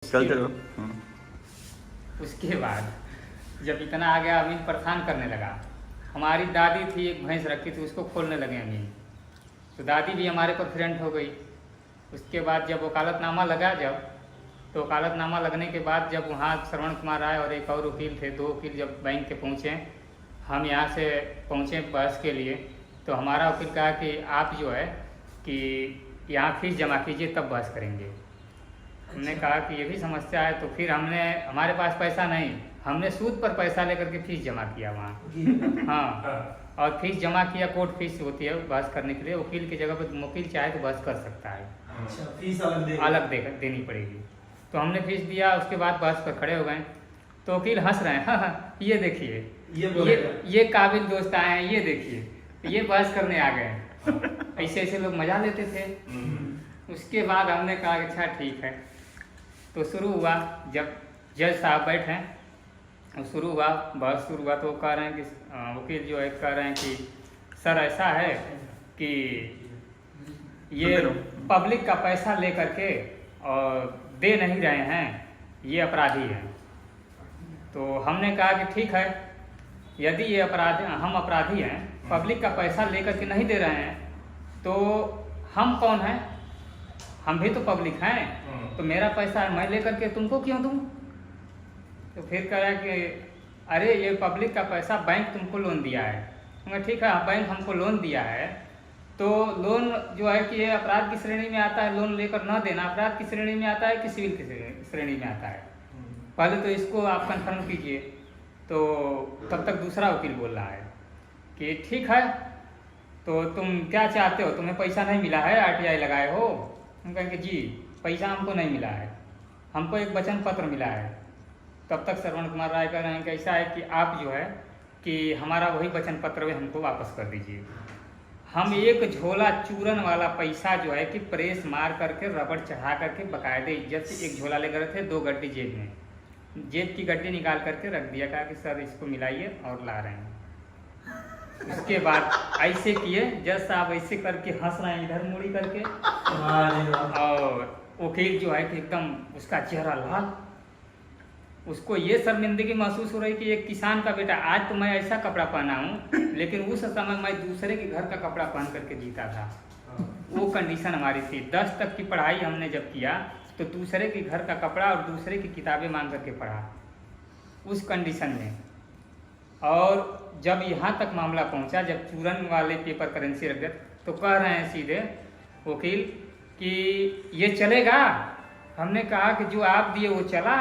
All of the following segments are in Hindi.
चलते रहो। उसके बाद जब इतना आ गया, अमीन परेशान करने लगा। हमारी दादी थी, एक भैंस रखी थी, उसको खोलने लगे अमीन, तो दादी भी हमारे पर फ्रेंड हो गई। उसके बाद जब वकालतनामा लगा, तो वकालतनामा लगने के बाद जब वहाँ श्रवण कुमार आए और एक और वकील थे, दो वकील जब बैंक के पहुँचे, हम यहाँ से पहुँचे बहस के लिए, तो हमारा वकील कहा कि आप जो है कि यहाँ फीस जमा कीजिए तब बहस करेंगे। हमने कहा कि ये भी समस्या है, तो फिर हमारे पास पैसा नहीं, हमने सूद पर पैसा लेकर के फीस जमा किया वहाँ। हाँ, और फीस जमा किया, कोर्ट फीस होती है बहस करने के लिए, वकील की जगह पर वकील चाहे तो बहस कर सकता है। अच्छा, फीस अलग देनी पड़ेगी। तो हमने फीस दिया, उसके बाद बहस पर खड़े हो गए, तो वकील हंस रहे हैं, हाँ, ये देखिए ये काबिल दोस्त आए हैं, ये देखिए ये बहस करने आ गए। ऐसे ऐसे लोग मजा लेते थे। उसके बाद हमने कहा अच्छा ठीक है, तो शुरू हुआ। जब जज साहब बैठे तो शुरू हुआ, बहस शुरू हुआ, तो कह रहे हैं कि वकील जो है कह रहे हैं कि सर ऐसा है कि ये पब्लिक का पैसा लेकर के और दे नहीं रहे हैं, ये अपराधी हैं। तो हमने कहा कि ठीक है, यदि ये हम अपराधी हैं, पब्लिक का पैसा लेकर के नहीं दे रहे हैं, तो हम कौन हैं? हम भी तो पब्लिक हैं, तो मेरा पैसा मैं लेकर के तुमको क्यों दूं? तो फिर कह रहा कि अरे ये पब्लिक का पैसा बैंक तुमको लोन दिया है। मैं ठीक है, बैंक हमको लोन दिया है, तो लोन जो है कि ये अपराध की श्रेणी में आता है, लोन लेकर न देना अपराध की श्रेणी में आता है कि सिविल की श्रेणी में आता है? पहले तो इसको आप कंफर्म कीजिए। तो तब तक दूसरा वकील बोल रहा है कि ठीक है, तो तुम क्या चाहते हो, तुम्हें पैसा नहीं मिला है, RTI लगाए हो? हम कहेंगे जी पैसा हमको नहीं मिला है, हमको एक वचन पत्र मिला है। तब तक श्रवण कुमार राय कह रहे हैं कि ऐसा है कि आप जो है कि हमारा वही वचन पत्र भी हमको वापस कर दीजिए। हम एक झोला चूरन वाला पैसा जो है कि प्रेस मार करके रबड़ चढ़ा करके बाकायदे इज्जत से एक झोला ले गए थे, 2 गड्डी जेब में, जेब की गड्डी निकाल करके रख दिया, कहा कि सर इसको मिलाइए और ला रहे हैं। उसके बाद ऐसे किए, जज साहब ऐसे करके हंस रहे हैं इधर मुड़ी करके, और वकील जो है कि एकदम उसका चेहरा लाल, उसको ये शर्मिंदगी महसूस हो रही कि एक किसान का बेटा, आज तो मैं ऐसा कपड़ा पहना हूँ, लेकिन उस समय मैं दूसरे के घर का कपड़ा पहन करके जीता था। वो कंडीशन हमारी थी। 10 तक की पढ़ाई हमने जब किया तो दूसरे के घर का कपड़ा और दूसरे की किताबें मांग करके पढ़ा, उस कंडीशन में। और जब यहाँ तक मामला पहुँचा, जब चूरन वाले पेपर करेंसी रख दिया, तो कह रहे हैं सीधे वकील कि ये चलेगा? हमने कहा कि जो आप दिए वो चला,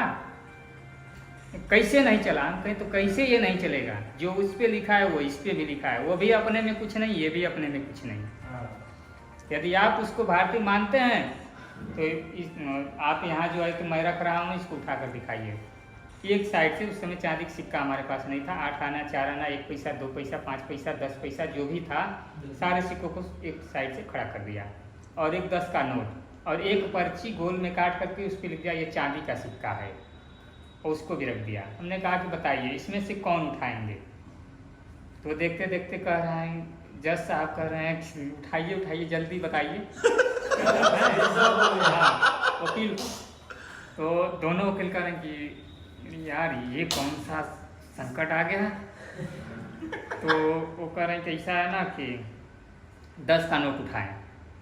कैसे नहीं चला? हम कहें तो कैसे ये नहीं चलेगा? जो उस पर लिखा है वो इस पर भी लिखा है, वो भी अपने में कुछ नहीं, ये भी अपने में कुछ नहीं। यदि आप उसको भारतीय मानते हैं तो आप यहाँ जो है कि मैं रख रहा हूँ, इसको उठा कर दिखाइए। एक साइड से, उस समय चांदी का सिक्का हमारे पास नहीं था, 8 आना, 4 आना, 1 पैसा, 2 पैसा, 5 पैसा, 10 पैसा, जो भी था सारे सिक्कों को एक साइड से खड़ा कर दिया, और एक 10 का नोट और एक पर्ची गोल में काट करके उस पर लिख दिया ये चांदी का सिक्का है, और उसको भी रख दिया। हमने कहा कि बताइए इसमें से कौन उठाएंगे? तो देखते देखते कह रहे हैं, जज साहब कह रहे हैं उठाइए उठाइए जल्दी बताइए। वकील, तो दोनों वकील कह रहे हैं कि यार ये कौन सा संकट आ गया? तो वो कह रहे हैं कि ऐसा है ना कि 10 का नोट उठाएं।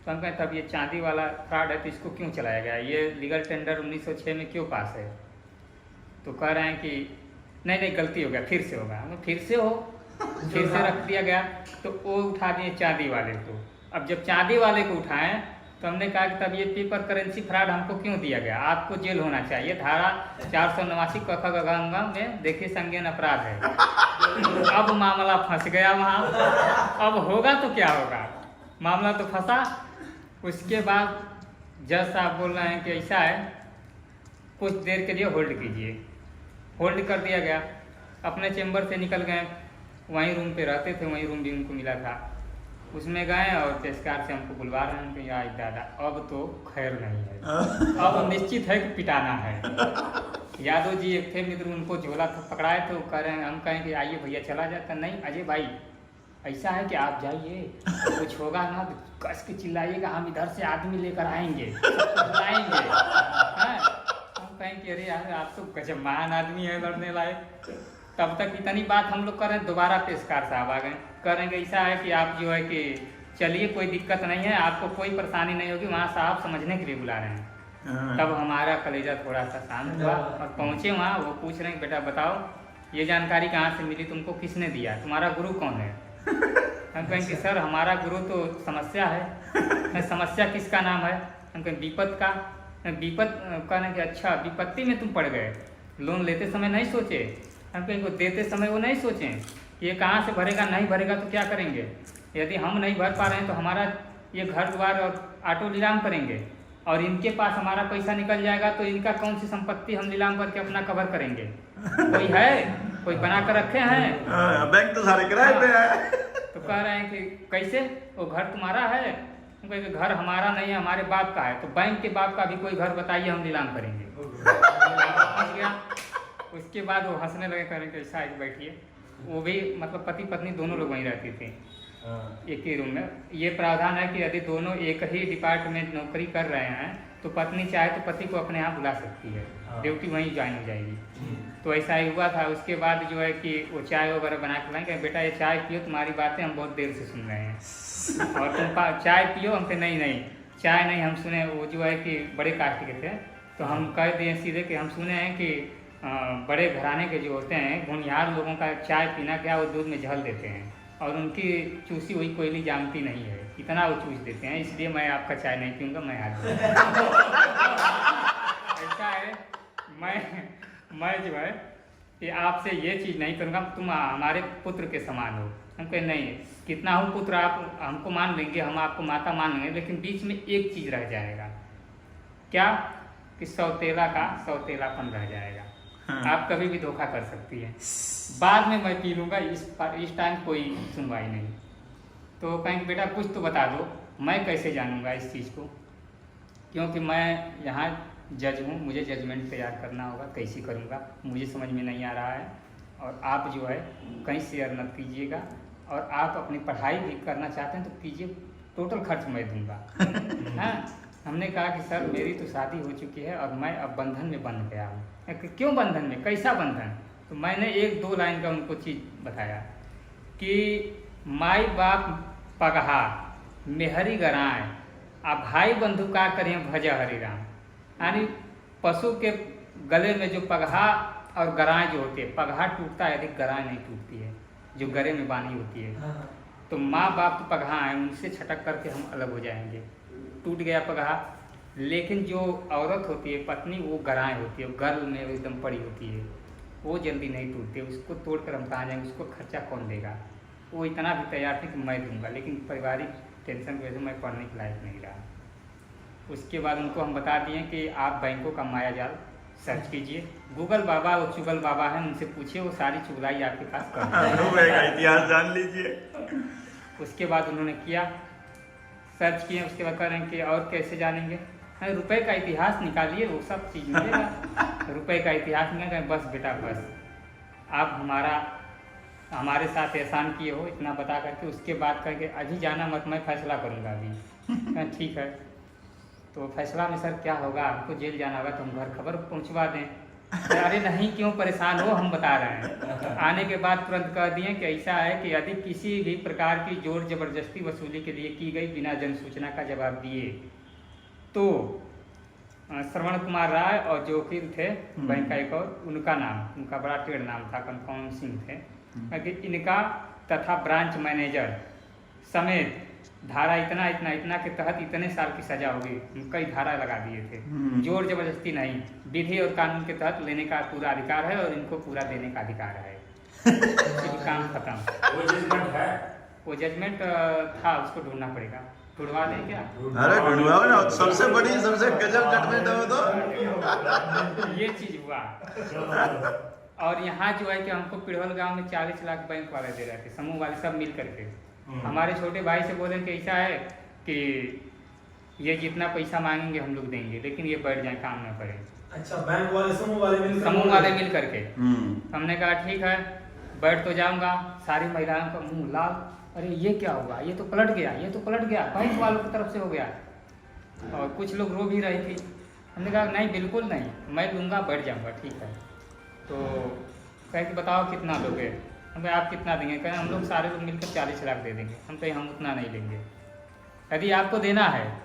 तो हम कहें तब ये चांदी वाला फ्रॉड है तो इसको क्यों चलाया गया? ये लीगल टेंडर 1906 में क्यों पास है? तो कह रहे हैं कि नहीं गलती हो गया, फिर से होगा। हम फिर से हो, फिर से रख दिया गया, तो वो उठा दिए चांदी वाले को। अब जब चांदी वाले को उठाएं तो हमने कहा कि तब ये पेपर करेंसी फ्रॉड हमको क्यों दिया गया? आपको जेल होना चाहिए, धारा 489 क में देखिए संज्ञेय अपराध है। अब मामला फंस गया वहाँ। अब होगा तो क्या होगा, मामला तो फंसा। उसके बाद जज साहब बोल रहे हैं कि ऐसा है, कुछ देर के लिए होल्ड कीजिए। होल्ड कर दिया गया। अपने चेम्बर से निकल गए, वहीं रूम पे रहते थे, वहीं रूम भी उनको मिला था, उसमें गए और पेशकार से हमको बुलवा रहे हैं कि यार दादा अब तो खैर नहीं है, अब निश्चित है कि पिटाना है। यादव जी एक थे मित्र, उनको झोला पकड़ाए तो कह रहे हैं, हम कहें कि आइए भैया चला जाता। नहीं अजय भाई ऐसा है कि आप जाइए, कुछ होगा ना तो कस के चिल्लाइएगा, हम इधर से आदमी लेकर आएंगे, बुलाएंगे। कहें कि अरे यार आप तो गजब महान आदमी है लड़ने लायक। तब तक इतनी बात हम लोग कर रहे हैं, दोबारा पेशकार साहब आ गए, कह रहे हैं कि ऐसा है कि आप जो है कि चलिए कोई दिक्कत नहीं है, आपको कोई परेशानी नहीं होगी, वहाँ साहब समझने के लिए बुला रहे हैं। तब हमारा कलेजा थोड़ा सा शांत हुआ और पहुँचे वहाँ। वो पूछ रहे हैं बेटा बताओ ये जानकारी कहाँ से मिली तुमको, किसने दिया, तुम्हारा गुरु कौन है? हम कहें कि सर हमारा गुरु तो समस्या है। समस्या किसका नाम है? हम कहें विपत का। विपत कहने कि अच्छा विपत्ति में तुम पड़ गए, लोन लेते समय नहीं सोचे? हम कहें को देते समय वो नहीं सोचें ये कहाँ से भरेगा, नहीं भरेगा तो क्या करेंगे? यदि हम नहीं भर पा रहे हैं तो हमारा ये घर द्वार और ऑटो नीलाम करेंगे और इनके पास हमारा पैसा निकल जाएगा तो इनका कौन सी संपत्ति हम नीलाम करके अपना कवर करेंगे? कोई है? कोई बना कर रखे हैं? बैंक तो सारे किराए पे है। तो कह रहे हैं कि कैसे, वो घर तुम्हारा है? हम कहें कि घर हमारा नहीं है, हमारे बाप का है। तो बैंक के बाप का भी कोई घर बताइए, हम नीलाम करेंगे। समझ गया? उसके बाद वो हंसने लगे, कह रहे कि ऐसा एक बैठिए। वो भी मतलब पति पत्नी दोनों लोग वहीं रहते थे एक ही रूम में। ये प्रावधान है कि यदि दोनों एक ही डिपार्टमेंट नौकरी कर रहे हैं तो पत्नी चाहे तो पति को अपने यहाँ बुला सकती है, ड्यूटी वहीं ज्वाइन हो जाएगी। तो ऐसा ही हुआ था। उसके बाद जो है कि वो चाय वगैरह बना के लाएंगे, बेटा ये चाय पियो, तुम्हारी बातें हम बहुत देर से सुन रहे हैं और तुम चाय पियो। हम कहे नहीं चाय नहीं हम सुने। वो जो है कि बड़े कास्ट के थे तो हम कह दिए सीधे कि हम सुने हैं कि बड़े घराने के जो होते हैं होनहार लोगों का चाय पीना क्या वो दूध में झल देते हैं और उनकी चूसी हुई कोयली जानती नहीं है, इतना वो चूस देते हैं, इसलिए मैं आपका चाय नहीं पीऊँगा, मैं आज ऐसा है। मैं जो है कि आपसे ये चीज़ नहीं करूँगा, तुम हमारे पुत्र के समान हो। हम कहे नहीं, कितना हूँ पुत्र आप हमको मान लेंगे, हम आपको माता मान लेंगे, लेकिन बीच में एक चीज़ रह जाएगा। क्या? कि सौतेला का सौतेलापन रह जाएगा। आप कभी भी धोखा कर सकती है, बाद में मैं पी लूँगा, इस टाइम कोई सुनवाई नहीं। तो कहेंगे बेटा कुछ तो बता दो, मैं कैसे जानूँगा इस चीज़ को, क्योंकि मैं यहाँ जज हूँ, मुझे जजमेंट तैयार करना होगा, कैसे करूँगा मुझे समझ में नहीं आ रहा है। और आप जो है कहीं शेयर मत कीजिएगा, और आप अपनी पढ़ाई भी करना चाहते हैं तो कीजिए, टोटल खर्च मैं दूँगा। हाँ, हमने कहा कि सर मेरी तो शादी हो चुकी है और मैं अब बंधन में बंध गया हूँ। क्यों बंधन में, कैसा बंधन? तो मैंने 1-2 लाइन का उनको चीज़ बताया कि माई बाप पगहा मेहरी गराए आ भाई बंधु का करें भज हरि राम। यानी पशु के गले में जो पगहा और गराएं जो होती है, पगहा टूटता है यदि गराएं नहीं टूटती है जो गले में बांधी होती है। तो माँ बाप तो पगहा हैं, उनसे छटक करके हम अलग हो जाएंगे। टूट गया पगहा, लेकिन जो औरत होती है पत्नी, वो गराएं होती है, गल में एकदम पड़ी होती है, वो जल्दी नहीं टूटती। उसको तोड़कर हम कहाँ जाएंगे, उसको खर्चा कौन देगा? वो इतना भी तैयार थे कि मैं दूंगा, लेकिन पारिवारिक टेंशन की वजह से मैं पढ़ने के लायक नहीं रहा। उसके बाद उनको हम बता दिए कि आप बैंकों का माया जाल सर्च कीजिए, गूगल बाबा और चुगल बाबा हैं, उनसे पूछिए, वो सारी चुगलाई आपके पास कर इतिहास जान लीजिए। उसके बाद उन्होंने किया, सर्च किए। उसके बाद कह रहे हैं कि और कैसे जानेंगे? रुपए का इतिहास निकालिए, वो सब चीज़ मिलेगा। रुपए का इतिहास निकाल, बस बेटा बस आप हमारे साथ एहसान किए हो, इतना बता करके उसके बाद करके अभी जाना मत, मैं फैसला करूँगा अभी। ठीक है, तो फैसला में सर क्या होगा? आपको जेल जाना होगा तो हम घर खबर पहुँचवा दें। अरे नहीं, क्यों परेशान हो, हम बता रहे हैं। आने के बाद तुरंत कह दिए कि ऐसा है कि यदि किसी भी प्रकार की जोर जबरदस्ती वसूली के लिए की गई बिना जन सूचना का जवाब दिए तो श्रवण कुमार राय और जो वकील थे बैंक का एक और, उनका नाम, उनका बड़ा टेढ़ नाम था, कनकौन सिंह थे, कि इनका तथा ब्रांच मैनेजर समेत धारा इतना इतना इतना के तहत इतने साल की सजा होगी। कई धारा लगा दिए थे। जोर जबरदस्ती नहीं, विधि और कानून के तहत लेने का पूरा अधिकार है और इनको पूरा देने का अधिकार है। काम खत्म। वो जजमेंट था, उसको ढूंढना पड़ेगा। ढूंढवा दें क्या? अरे ढूंढवाओ ना, सबसे बड़ी सबसे गजब जजमेंट हो तो ये चीज हुआ। और यहाँ जो है कि हमको पिड़हल गांव में 40 लाख बैंक वाले दे रहे थे, समूह वाले सब मिल करके। हमारे छोटे भाई से बोले कि ऐसा है कि ये जितना पैसा मांगेंगे हम लोग देंगे, लेकिन ये बैठ जाए, काम न करें। अच्छा, बैंक वाले समूह वाले मिल करके। हमने कहा ठीक है, बैठ तो जाऊंगा। सारी महिलाओं का मुंह लाल, अरे ये क्या हुआ, ये तो पलट गया, ये तो पलट गया, बैंक वालों की तरफ से हो गया। और कुछ लोग रो भी रही थी। हमने कहा नहीं बिल्कुल नहीं, मैं लूँगा, बढ़ जाऊँगा। ठीक है, तो कहे कि बताओ कितना लोगे। हमें आप कितना देंगे? कहें हम लोग सारे लोग मिलकर 40 लाख दे देंगे। हम कहें हम उतना नहीं लेंगे। यदि आपको देना है,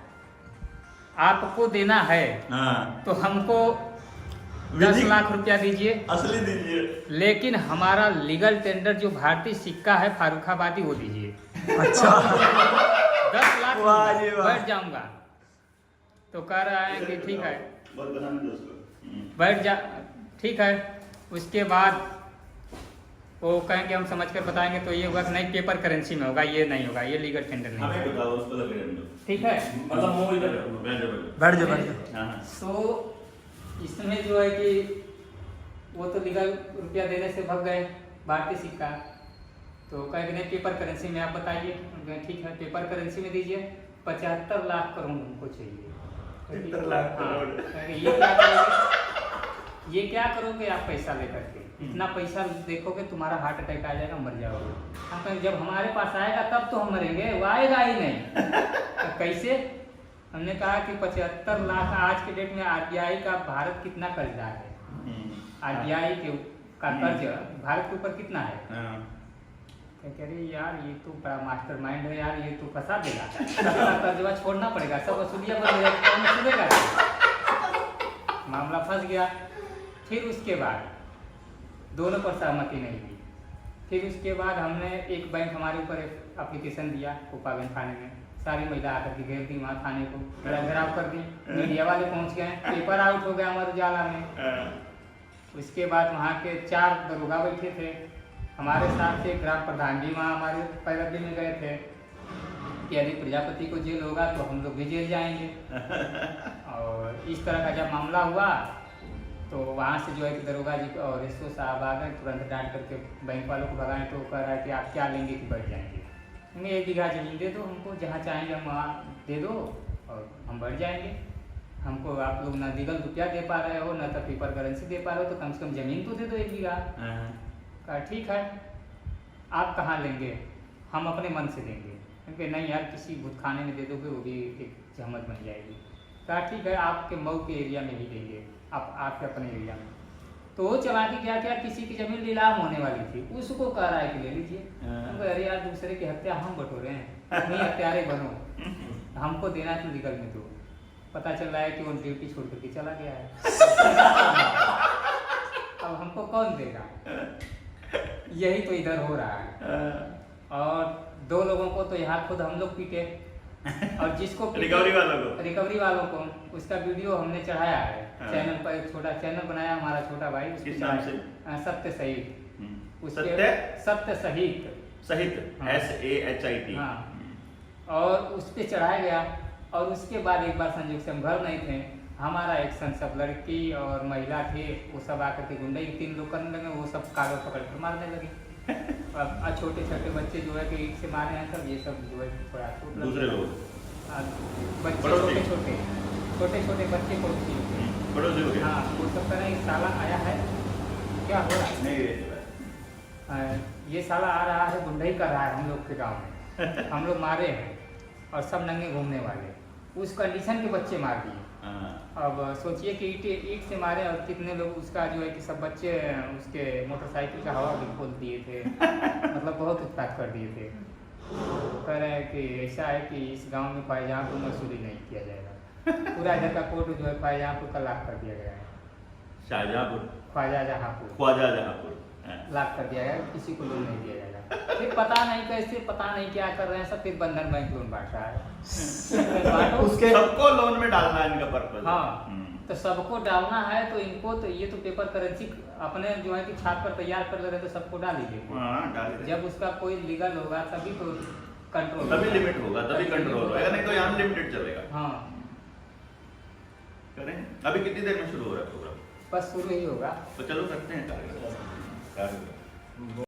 आपको देना है हाँ। तो हमको 10 लाख रुपया दीजिए, असली दीजिए, लेकिन हमारा लीगल टेंडर जो भारतीय सिक्का है फारूखाबादी वो दीजिए। अच्छा 10 लाख वाह जी वाह। बैठ जाऊंगा। तो कह रहा है कि ठीक है बैठ जा, ठीक है। उसके बाद वो कहेंगे हम समझ कर बताएंगे, तो ये होगा कि नहीं पेपर करेंसी में होगा, ये नहीं होगा, ये लीगल टेंडर नहीं हमें होगा। बताओ उसको लगे ठीक है, मतलब वो इधर बैठ जाओ बैठ जाओ। तो इसमें जो है कि वो तो लीगल रुपया देने से भग गए भारतीय सिक्का। तो कहेंगे नहीं पेपर करेंसी में आप बताइए। हम कहें ठीक है पेपर करेंसी में दीजिए, 75 लाख करोड़ हमको चाहिए। 75 लाख करोड़। कहेंगे ये क्या करोगे, ये क्या करोगे आप पैसा लेकर के? इतना पैसा देखोगे तुम्हारा हार्ट अटैक आ जाएगा, मर जाओगे। हम कहें जब हमारे पास आएगा तब तो हम मरेंगे, वो आएगा ही नहीं। तो कैसे? हमने कहा कि 75 लाख आज के डेट में आरबीआई का भारत कितना कर्जदार है, आरबीआई का कर्ज भारत के ऊपर कितना है? कह रहे यार ये तो बड़ा मास्टरमाइंड है यार, ये तो फंसा देगा, कर्जवा छोड़ना पड़ेगा, सब वसूलिया बन जाएगा, मामला फंस गया। फिर उसके बाद दोनों पर सहमति नहीं हुई। फिर उसके बाद हमने एक बैंक हमारे ऊपर एप्लीकेशन दिया कोपागंज थाने में, सारी महिला आकर के घेर दी वहाँ थाने को, घेराव कर दी, मीडिया वाले पहुँच गए, पेपर आउट हो गया हमारे उजाला में। उसके बाद वहाँ के 4 दरोगा बैठे थे हमारे साथ, एक ग्राम प्रधान जी वहाँ हमारे पैरवी में गए थे कि यदि प्रजापति को जेल होगा तो हम लोग भी जेल जाएंगे। और इस तरह का जब मामला हुआ तो वहाँ से जो है कि दरोगा जी और एसओ साहब आ गए, तुरंत डांट करके बैंक वालों को भगाएं। तो कह रहा है कि आप क्या लेंगे कि बढ़ जाएंगे? हमें 1 बीघा जमीन दे दो, हमको जहाँ चाहेंगे हम वहाँ दे दो और हम बढ़ जाएंगे। हमको आप लोग ना लीगल रुपया दे पा रहे हो, ना तो पेपर करेंसी दे पा रहे हो, तो कम से कम जमीन तो दे दो 1 बीघा। कहा ठीक है, आप कहाँ लेंगे? हम अपने मन से देंगे। क्योंकि नहीं यार किसी भूतखाने में दे दोगे वो भी एक जहमत बन जाएगी। कहा ठीक है आपके मऊ के एरिया में ही देंगे, आप आपके अपने एरिया में। तो वो चला के क्या क्या किसी की जमीन नीलाम होने वाली थी, उसको कह रहा है कि ले लीजिए। अरे यार दूसरे की हत्या हम बटोरे हैं, नहीं हत्यारे बनो, हमको देना तो लीगल में दो। पता चल रहा है कि वो ड्यूटी छोड़ करके चला गया है। अब हमको कौन देगा? यही तो इधर हो रहा है। और 2 लोगों को तो यहाँ खुद हम लोग पीटे, और जिसको रिकवरी वालों को उसका वीडियो हमने चढ़ाया है चैनल पर। एक छोटा चैनल बनाया हमारा छोटा भाई, किस नाम से? सत्य सहित, सत्य सत्य सहित SAHIT। हाँ, और उस पर चढ़ाया गया। और उसके बाद एक बार संयोग से हम घर नहीं थे, हमारा एक्शन सब लड़की और महिला थे, वो सब आकर के गुंडे 3 लोग करने लगे, वो सब कागज पकड़ कर मारने लगे। अब छोटे छोटे बच्चे जो है कि ईंट से मारे हैं सब, ये सब जो है थोड़ा दूसरे लोग बच्चे छोटे छोटे बच्चे पड़ोसी पड़ोसी हो गए। हाँ, वो सब कह रहे हैं साला आया है, क्या हो रहा है? नहीं ये साला आ रहा है, गुंडई कर रहा है हम लोग के गाँव में, हम लोग मारे हैं और सब नंगे घूमने वाले, उस कंडीशन के बच्चे मार दिए। अब सोचिए कि ईंट से मारे और कितने लोग, उसका जो है कि सब बच्चे उसके मोटरसाइकिल का हवा भी खोल दिए थे, मतलब बहुत उत्पात कर दिए थे। कह रहे हैं कि ऐसा है कि इस गांव में ख्वाजां को मसूरी नहीं किया जाएगा, पूरा इधर का कोर्ट जो है ख्वाजां को लाख कर दिया गया है, शाहजहांपुर ख्वाजा जहाँपुर लाख कर दिया गया, किसी को लोन नहीं दिया जाएगा। फिर पता नहीं कैसे, पता नहीं क्या कर रहे हैं सब, फिर बंधन बैंक लोन बांट रहा है। उसके सबको लोन में डालना है इनका पर्पस। हाँ, तो सबको डालना है तो इनको तो ये तो पेपर करेंसी अपने जो है कि छाप कर तैयार कर ले रहे, तो सबको डाल दीजिए। जब उसका कोई लीगल होगा तभी तो कंट्रोल, तभी लिमिट होगा, तभी कंट्रोल होगा, नहीं तो यहाँ अनलिमिटेड चलेगा। हाँ, करें अभी कितनी देर में शुरू हो रहा है प्रोग्राम? बस शुरू ही होगा। तो चलो करते हैं कार्य।